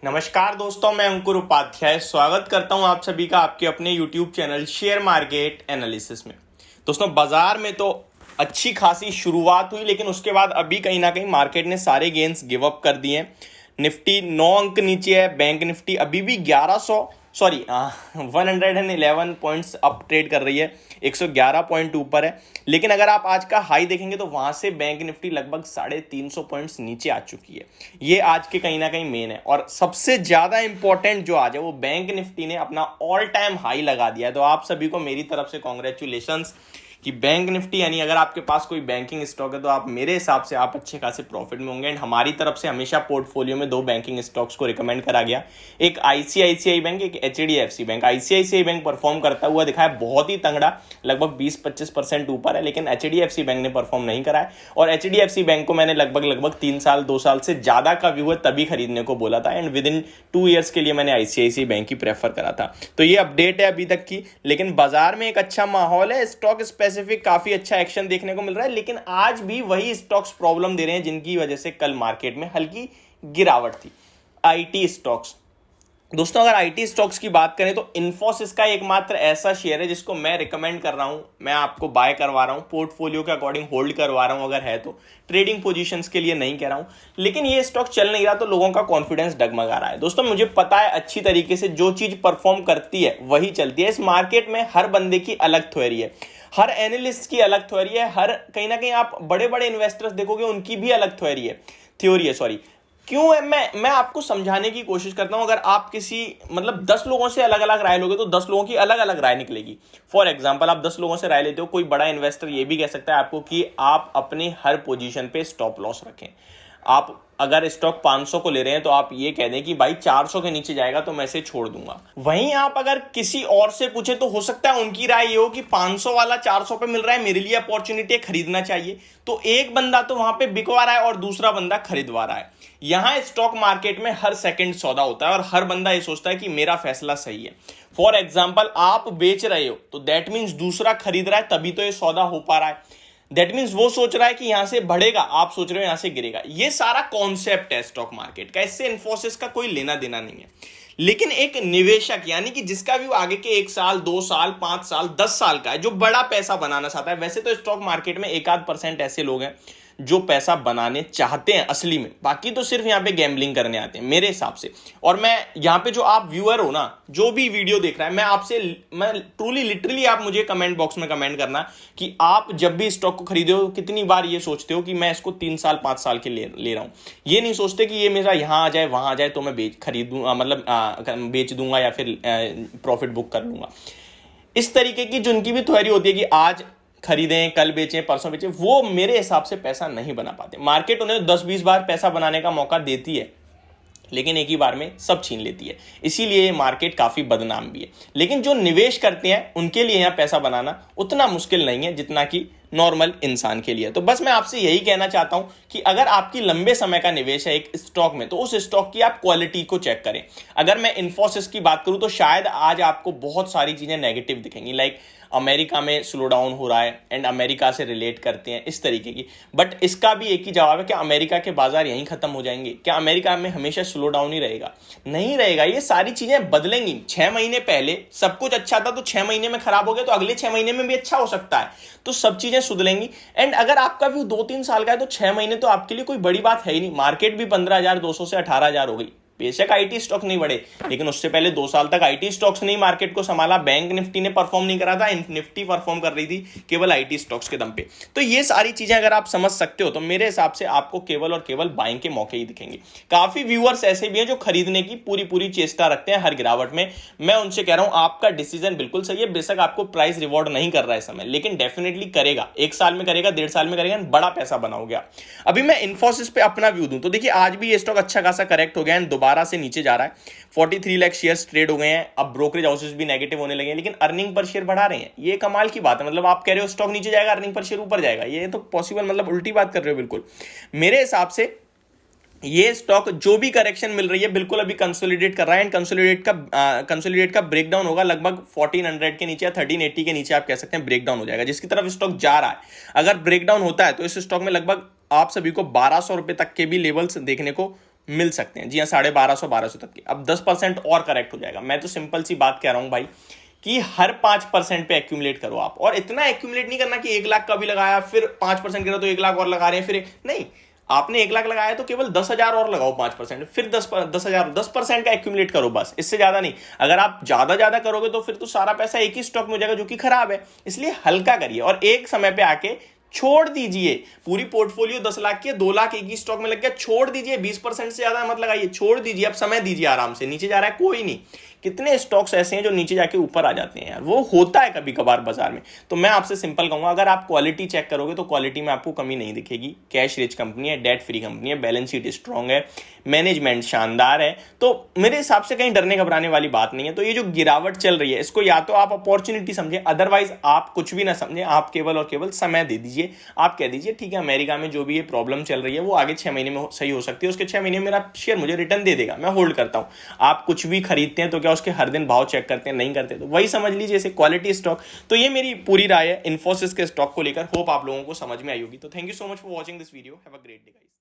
नमस्कार दोस्तों, मैं अंकुर उपाध्याय स्वागत करता हूं आप सभी का आपके अपने YouTube channel share market analysis में। दोस्तों, बाजार में तो अच्छी खासी शुरुआत हुई, लेकिन उसके बाद अभी कहीं ना कहीं मार्केट ने सारे गेंस गिव अप कर दिए। निफ्टी 9 अंक नीचे है, बैंक निफ्टी अभी भी 111 पॉइंट्स अप ट्रेड कर रही है, 111 पॉइंट ऊपर है। लेकिन अगर आप आज का हाई देखेंगे तो वहां से बैंक निफ्टी लगभग 350 पॉइंट्स नीचे आ चुकी है। ये आज के कहीं ना कहीं मेन है, और सबसे ज्यादा इंपॉर्टेंट जो आज है वो बैंक निफ्टी ने अपना ऑल टाइम हाई लगा दिया है। तो आप सभी को मेरी तरफ से कॉन्ग्रेचुलेशंस कि बैंक निफ्टी, यानी अगर आपके पास कोई बैंकिंग स्टॉक है तो आप मेरे हिसाब से आप अच्छे खासे प्रॉफिट में होंगे। एंड हमारी तरफ से हमेशा पोर्टफोलियो में 2 बैंकिंग स्टॉक्स को रिकमेंड करा गया, एक आईसीआईसीआई बैंक, एक HDFC bank. ICICI bank perform करता हुआ दिखा है, बहुत ही तंगड़ा, लगभग 20-25% ऊपर है, लेकिन एचडीएफसी बैंक ने परफॉर्म नहीं करा है। और एचडीएफसी बैंक को मैंने लगभग 2 साल से ज्यादा का व्यू है तभी खरीदने को बोला था, एंड विद इन 2 ईयर्स के लिए मैंने आईसीआईसीआई बैंक ही प्रेफर करा था। तो ये अपडेट है अभी तक की, लेकिन बाजार में एक अच्छा माहौल है, स्टॉक स्पेसिफिक काफी अच्छा एक्शन देखने को मिल रहा है। लेकिन आज भी वही स्टॉक्स प्रॉब्लम दे रहे हैं जिनकी वजह से कल मार्केट में हल्की गिरावट थी। आईटी स्टॉक्स, दोस्तों अगर आईटी स्टॉक्स की बात करें तो इन्फोसिस का एकमात्र ऐसा शेयर है जिसको मैं रिकमेंड कर रहा हूं, मैं आपको बाय करवा रहा हूं, पोर्टफोलियो के अकॉर्डिंग होल्ड करवा रहा हूं अगर है तो, ट्रेडिंग पोजीशंस के लिए नहीं कह रहा हूं। लेकिन ये स्टॉक चल नहीं रहा तो लोगों का कॉन्फिडेंस डगमगा रहा है। दोस्तों मुझे पता है अच्छी तरीके से जो चीज परफॉर्म करती है वही चलती है। इस मार्केट में हर बंदे की अलग थ्योरी है, हर एनालिस्ट की अलग थ्योरी है, हर कहीं ना कहीं आप बड़े बड़े इन्वेस्टर्स देखोगे उनकी भी अलग थ्योरी है। क्यों है, मैं आपको समझाने की कोशिश करता हूं। अगर आप किसी 10 लोगों से अलग अलग राय लोगे तो 10 लोगों की अलग अलग राय निकलेगी। फॉर एग्जांपल, आप 10 लोगों से राय लेते हो, कोई बड़ा इन्वेस्टर ये भी कह सकता है आपको कि आप अपने हर पोजीशन पे स्टॉप लॉस रखें। आप अगर स्टॉक 500 को ले रहे हैं तो आप ये कह दें कि भाई 400 के नीचे जाएगा तो मैं इसे छोड़ दूंगा। वहीं आप अगर किसी और से पूछे तो हो सकता है उनकी राय ये हो कि 500 वाला 400 पे मिल रहा है, मेरे लिए अपॉर्चुनिटी खरीदना चाहिए। तो एक बंदा तो वहां पे बिकवा रहा है और दूसरा बंदा खरीदवा रहा है। यहां स्टॉक मार्केट में हर सेकंड सौदा होता है और हर बंदा ये सोचता है कि मेरा फैसला सही है। फॉर एग्जाम्पल, आप बेच रहे हो तो दैट मीन्स दूसरा खरीद रहा है, तभी तो ये सौदा हो पा रहा है। दैट मीन्स वो सोच रहा है कि यहां से बढ़ेगा, आप सोच रहे हो यहां से गिरेगा। ये सारा कॉन्सेप्ट है स्टॉक मार्केट का, इससे इन्फोसिस का कोई लेना देना नहीं है। लेकिन एक निवेशक, यानी कि जिसका व्यू आगे के 1 साल 2 साल 5 साल 10 साल का है, जो बड़ा पैसा बनाना चाहता है, वैसे तो स्टॉक मार्केट में 1-8% ऐसे लोग हैं जो पैसा बनाने चाहते हैं असली में, बाकी तो सिर्फ यहां पे गैम्बलिंग करने आते हैं मेरे हिसाब से। और मैं यहां पे, जो आप व्यूअर हो ना, जो भी वीडियो देख रहा है, मैं ट्रूली लिटरली, आप मुझे कमेंट बॉक्स में कमेंट करना कि आप जब भी स्टॉक को खरीदे हो कितनी बार ये सोचते हो कि मैं इसको 3 साल 5 साल के ले रहा हूं। ये नहीं सोचते कि ये मेरा यहां आ जाए वहां आ जाए तो मैं बेच दूंगा या फिर प्रॉफिट बुक कर लूंगा। इस तरीके की जिनकी भी थ्योरी होती है कि आज खरीदें, कल बेचें, परसों बेचें, वो मेरे हिसाब से पैसा नहीं बना पाते। मार्केट उन्हें 10-20 बार पैसा बनाने का मौका देती है, लेकिन एक ही बार में सब छीन लेती है। इसीलिए मार्केट काफी बदनाम भी है। लेकिन जो निवेश करते हैं उनके लिए यहां पैसा बनाना उतना मुश्किल नहीं है जितना कि नॉर्मल इंसान के लिए। तो बस मैं आपसे यही कहना चाहता हूं कि अगर आपकी लंबे समय का निवेश है एक स्टॉक में, तो उस स्टॉक की आप क्वालिटी को चेक करें। अगर मैं इन्फोसिस की बात करूं तो शायद आज आपको बहुत सारी चीजें नेगेटिव दिखेंगी, लाइक अमेरिका में स्लो डाउन हो रहा है एंड अमेरिका से रिलेट करते हैं इस तरीके की। बट इसका भी एक ही जवाब है, क्या अमेरिका के बाजार यहीं खत्म हो जाएंगे? क्या अमेरिका में हमेशा स्लो डाउन ही रहेगा? नहीं रहेगा। ये सारी चीजें बदलेंगी। 6 महीने पहले सब कुछ अच्छा था तो 6 महीने में खराब हो गया तो अगले 6 महीने में भी अच्छा हो सकता है। तो सब चीजें सुधरेंगी। एंड अगर आपका व्यू 2-3 साल का है तो 6 महीने तो आपके लिए कोई बड़ी बात है ही नहीं। मार्केट भी 15,200 से 18,000 हो गई। बेशक आईटी स्टॉक नहीं बढ़े, लेकिन उससे पहले 2 साल तक आईटी स्टॉक्स ने मार्केट को संभाला। बैंक निफ्टी ने परफॉर्म नहीं करा था, निफ्टी परफॉर्म कर रही थी केवल आईटी स्टॉक्स के दम पे। तो ये सारी चीजें अगर आप समझ सकते हो तो मेरे हिसाब से आपको केवल और केवल बाइंग के मौके ही दिखेंगे। काफी व्यूअर्स ऐसे भी हैं जो खरीदने की पूरी चेष्टा रखते हैं हर गिरावट में। मैं उनसे कह रहा हूं आपका डिसीजन बिल्कुल सही है। बेशक आपको प्राइस रिवॉर्ड नहीं कर रहा है समय, लेकिन डेफिनेटली करेगा। 1 साल में करेगा, 1.5 साल में करेगा, बड़ा पैसा बनाओगे आप। अभी मैं इन्फोसिस पे अपना व्यू दूं तो देखिए, आज भी ये स्टॉक अच्छा खासा करेक्ट हो गया है, दोबारा से नीचे जा रहा है। 43 लाख शेयर्स ट्रेड हो गए हैं। अब ब्रोकरेज हाउसेस भी नेगेटिव होने लगे हैं, लेकिन अर्निंग पर शेयर बढ़ा रहे हैं। ये कमाल की बात है। आप कह रहे हो स्टॉक नीचे जाएगा, अर्निंग पर शेयर ऊपर जाएगा, ये तो पॉसिबल, उल्टी बात कर रहे हो बिल्कुल। मेरे हिसाब से ये स्टॉक जो भी करेक्शन मिल रही है बिल्कुल अभी कंसोलिडेट कर रहा है। एंड कंसोलिडेट का ब्रेकडाउन होगा लगभग 1400 के नीचे या 1380 के नीचे, आप कह सकते हैं ब्रेकडाउन हो जाएगा, जिसकी तरफ स्टॉक जा रहा है। अगर ब्रेकडाउन होता है तो इस स्टॉक में लगभग आप सभी को 1200 रुपए तक के भी लेवल्स देखने को मिल सकते हैं। जी हाँ, 1250 1200 तक के। अब 10% और करेक्ट हो जाएगा। मैं तो सिंपल सी बात कह रहा हूं भाई कि हर 5% पे एक्यूमुलेट करो आप, और इतना एक्यूमुलेट नहीं करना कि 1 लाख का भी लगाया फिर 5% गिरा तो 1 लाख और लगा रहे हैं, फिर नहीं, आपने 1 लाख लगाया तो केवल 10,000 और लगाओ 5%, फिर 10,000 10% का एक्यूमुलेट करो बस, इससे ज्यादा नहीं। अगर आप ज्यादा करोगे तो फिर तो सारा पैसा एक ही स्टॉक में हो जाएगा, जो कि खराब है। इसलिए हल्का करिए और एक समय पे आके छोड़ दीजिए। पूरी पोर्टफोलियो 10 लाख की है, 2 लाख एक ही स्टॉक में लग गया, छोड़ दीजिए। 20% से ज्यादा मत लगाइए, छोड़ दीजिए। अब समय दीजिए आराम से। नीचे जा रहा है कोई नहीं। कितने स्टॉक्स ऐसे हैं जो नीचे जाके ऊपर आ जाते हैं यार, वो होता है कभी कभार बाजार में। तो मैं आपसे सिंपल कहूंगा, अगर आप क्वालिटी चेक करोगे तो क्वालिटी में आपको कमी नहीं दिखेगी। कैश रिच कंपनी है, डेट फ्री कंपनी है, बैलेंस शीट स्ट्रांग है, मैनेजमेंट शानदार है, तो मेरे हिसाब से कहीं डरने घबराने वाली बात नहीं है। तो ये जो गिरावट चल रही है, इसको या तो आप अपॉर्चुनिटी समझें, अदरवाइज आप कुछ भी ना समझें। आप केवल और केवल समय दे दीजिए। आप कह दीजिए ठीक है, अमेरिका में जो भी ये प्रॉब्लम चल रही है वो आगे 6 महीने में सही हो सकती है, उसके 6 महीने में मेरा शेयर मुझे रिटर्न दे देगा, मैं होल्ड करता हूं। आप कुछ भी खरीदते हैं तो क्या उसके हर दिन भाव चेक करते हैं? नहीं करते। तो वही समझ लीजिए जैसे क्वालिटी स्टॉक। तो ये मेरी पूरी राय है इन्फोसिस के स्टॉक को लेकर। होप आप लोगों को समझ में आई होगी। तो thank you so much for watching this video. Have a great day guys.